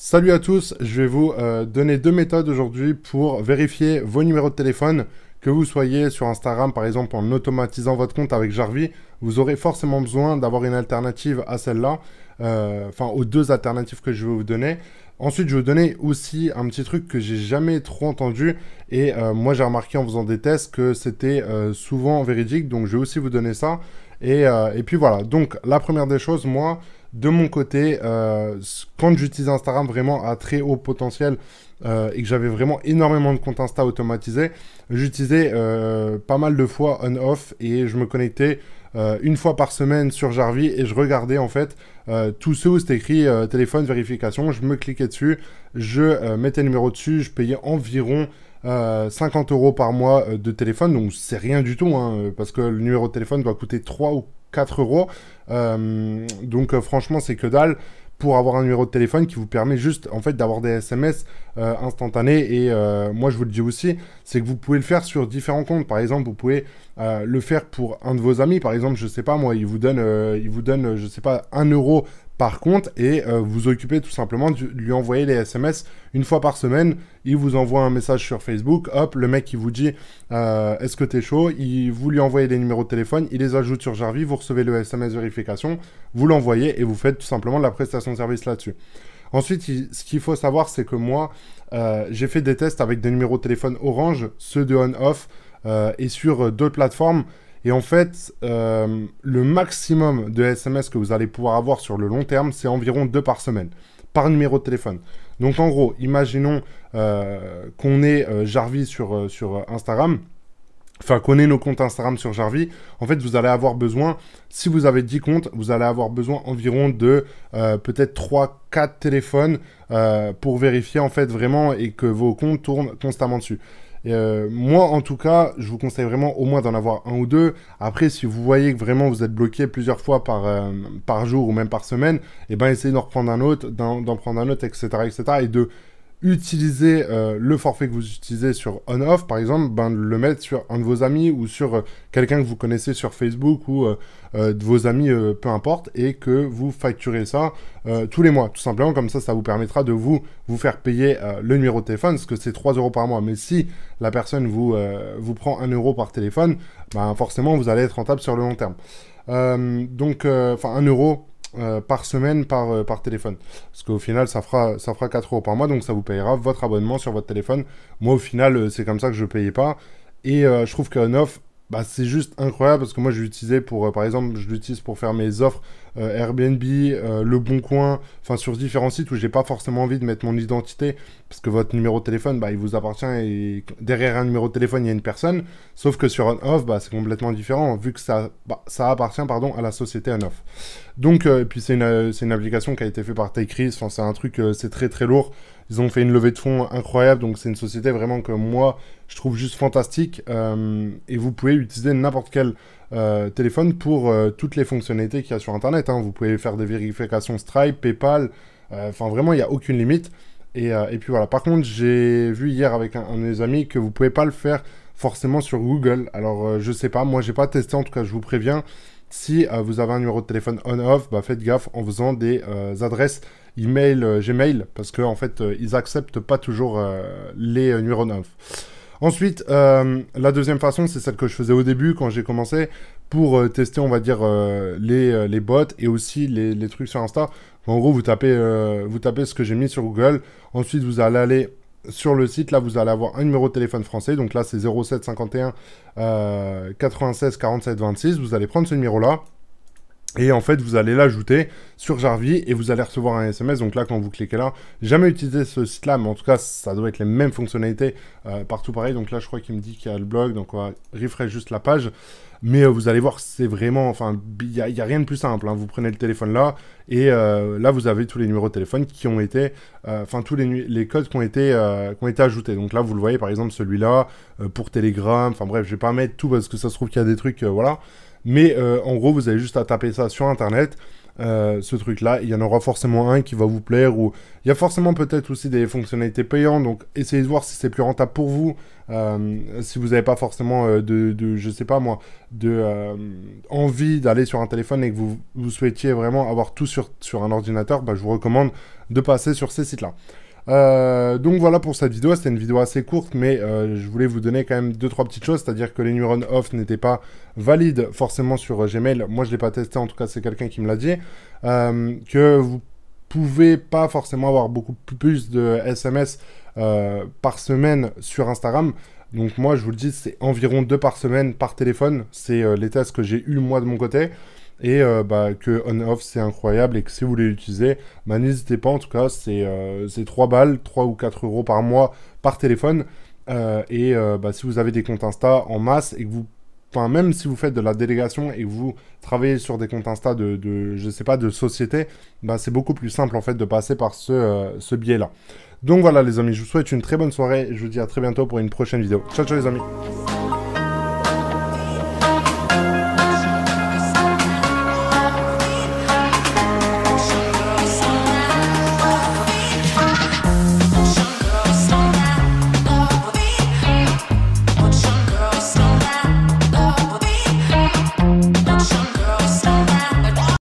Salut à tous, je vais vous donner deux méthodes aujourd'hui pour vérifier vos numéros de téléphone. Que vous soyez sur Instagram par exemple en automatisant votre compte avec Jarvis, vous aurez forcément besoin d'avoir une alternative à celle-là, enfin aux deux alternatives que je vais vous donner. Ensuite, je vais vous donner aussi un petit truc que j'ai jamais trop entendu et moi j'ai remarqué en faisant des tests que c'était souvent véridique, donc je vais aussi vous donner ça. Et puis voilà, donc la première des choses, moi, de mon côté, quand j'utilise Instagram vraiment à très haut potentiel et que j'avais vraiment énormément de comptes Insta automatisés, j'utilisais pas mal de fois on-off et je me connectais une fois par semaine sur Jarvis et je regardais en fait tous ceux où c'était écrit téléphone vérification, je me cliquais dessus, je mettais le numéro dessus, je payais environ 50 € par mois de téléphone, donc c'est rien du tout, hein, parce que le numéro de téléphone doit coûter 3 ou 4 euros. Donc franchement, c'est que dalle pour avoir un numéro de téléphone qui vous permet juste en fait d'avoir des SMS instantanés. Et moi, je vous le dis aussi, c'est que vous pouvez le faire sur différents comptes. Par exemple, vous pouvez le faire pour un de vos amis. Par exemple, je sais pas moi, il vous donne je sais pas, 1 € par compte et vous occupez tout simplement de lui envoyer les SMS une fois par semaine. Il vous envoie un message sur Facebook, hop, le mec il vous dit est-ce que t'es chaud, vous lui envoyez les numéros de téléphone, il les ajoute sur Jarvis, vous recevez le SMS vérification, vous l'envoyez et vous faites tout simplement de la prestation de service là-dessus. Ensuite, ce qu'il faut savoir, c'est que moi, j'ai fait des tests avec des numéros de téléphone Orange, ceux de on-off, et sur d'autres plateformes. Et en fait, le maximum de SMS que vous allez pouvoir avoir sur le long terme, c'est environ 2 par semaine, par numéro de téléphone. Donc en gros, imaginons qu'on ait Jarvis sur Instagram, enfin qu'on ait nos comptes Instagram sur Jarvis. En fait, vous allez avoir besoin, si vous avez 10 comptes, vous allez avoir besoin environ de peut-être 3-4 téléphones pour vérifier en fait vraiment et que vos comptes tournent constamment dessus. Moi, en tout cas, je vous conseille vraiment au moins d'en avoir un ou deux. Après, si vous voyez que vraiment vous êtes bloqué plusieurs fois par jour ou même par semaine, et ben essayez d'en reprendre un autre, d'en prendre un autre, etc., etc., et de utiliser le forfait que vous utilisez sur on-off, par exemple, ben, le mettre sur un de vos amis ou sur quelqu'un que vous connaissez sur Facebook ou de vos amis, peu importe, et que vous facturez ça tous les mois, tout simplement. Comme ça vous permettra de vous faire payer le numéro de téléphone, parce que c'est 3 € par mois. Mais si la personne vous prend 1 € par téléphone, ben, forcément, vous allez être rentable sur le long terme. Donc, 1 € par semaine par téléphone. Parce qu'au final, ça fera 4 € par mois, donc ça vous payera votre abonnement sur votre téléphone. Moi, au final, c'est comme ça que je ne payais pas. Et je trouve que on-off, bah, c'est juste incroyable parce que moi, je l'utilisais pour, par exemple, je l'utilise pour faire mes offres Airbnb, Le Bon Coin, enfin sur différents sites où j'ai pas forcément envie de mettre mon identité parce que votre numéro de téléphone, bah, il vous appartient et derrière un numéro de téléphone, il y a une personne. Sauf que sur on-off, bah, c'est complètement différent vu que ça appartient, pardon, à la société on-off. Donc, et puis c'est une application qui a été faite par Takris, enfin, c'est un truc, c'est très très lourd. Ils ont fait une levée de fonds incroyable, donc c'est une société vraiment que moi, je trouve juste fantastique. Et vous pouvez utiliser n'importe quel téléphone pour toutes les fonctionnalités qu'il y a sur Internet. Hein. Vous pouvez faire des vérifications Stripe, PayPal, enfin vraiment, il n'y a aucune limite. Et puis voilà, par contre, j'ai vu hier avec un de mes amis que vous ne pouvez pas le faire forcément sur Google. Alors, je sais pas, moi, j'ai pas testé, en tout cas, je vous préviens. Si vous avez un numéro de téléphone on-off, bah, faites gaffe en faisant des adresses email, Gmail, parce qu'en fait, ils acceptent pas toujours les numéros on-off. Ensuite, la deuxième façon, c'est celle que je faisais au début quand j'ai commencé pour tester, on va dire, les bots et aussi les trucs sur Insta. En gros, vous tapez ce que j'ai mis sur Google. Ensuite, vous allez aller sur le site. Là, vous allez avoir un numéro de téléphone français. Donc là, c'est 07 51 96 47 26. Vous allez prendre ce numéro-là. Et en fait, vous allez l'ajouter sur Jarvis et vous allez recevoir un SMS. Donc là, quand vous cliquez là, j'ai jamais utilisé ce site-là, mais en tout cas, ça doit être les mêmes fonctionnalités partout pareil. Donc là, je crois qu'il me dit qu'il y a le blog, donc on va refresh juste la page. Mais vous allez voir, c'est vraiment, enfin, il y a rien de plus simple. Hein. Vous prenez le téléphone là et là, vous avez tous les numéros de téléphone qui ont été, enfin, tous les codes qui ont été ajoutés. Donc là, vous le voyez, par exemple, celui-là pour Telegram. Enfin bref, je vais pas mettre tout parce que ça se trouve qu'il y a des trucs, voilà. Mais en gros, vous avez juste à taper ça sur Internet. ce truc-là. Il y en aura forcément un qui va vous plaire, ou il y a forcément peut-être aussi des fonctionnalités payantes, donc essayez de voir si c'est plus rentable pour vous. Si vous n'avez pas forcément je sais pas moi, envie d'aller sur un téléphone et que vous souhaitiez vraiment avoir tout sur un ordinateur, bah, je vous recommande de passer sur ces sites-là. Donc voilà pour cette vidéo, c'était une vidéo assez courte, mais je voulais vous donner quand même 2-3 petites choses, c'est-à-dire que les numéros on-off n'étaient pas valides forcément sur Gmail. Moi je ne l'ai pas testé, en tout cas c'est quelqu'un qui me l'a dit, que vous pouvez pas forcément avoir beaucoup plus de SMS par semaine sur Instagram. Donc moi je vous le dis, c'est environ 2 par semaine par téléphone, c'est les tests que j'ai eu moi de mon côté. Et bah, que on-off c'est incroyable, et que si vous voulez l'utiliser, bah, n'hésitez pas. En tout cas c'est 3 balles, 3 ou 4 euros par mois par téléphone, et bah, si vous avez des comptes Insta en masse et que vous, enfin même si vous faites de la délégation et que vous travaillez sur des comptes Insta je sais pas, de société, bah, c'est beaucoup plus simple en fait de passer par ce biais là. Donc voilà les amis, je vous souhaite une très bonne soirée et je vous dis à très bientôt pour une prochaine vidéo. Ciao ciao les amis.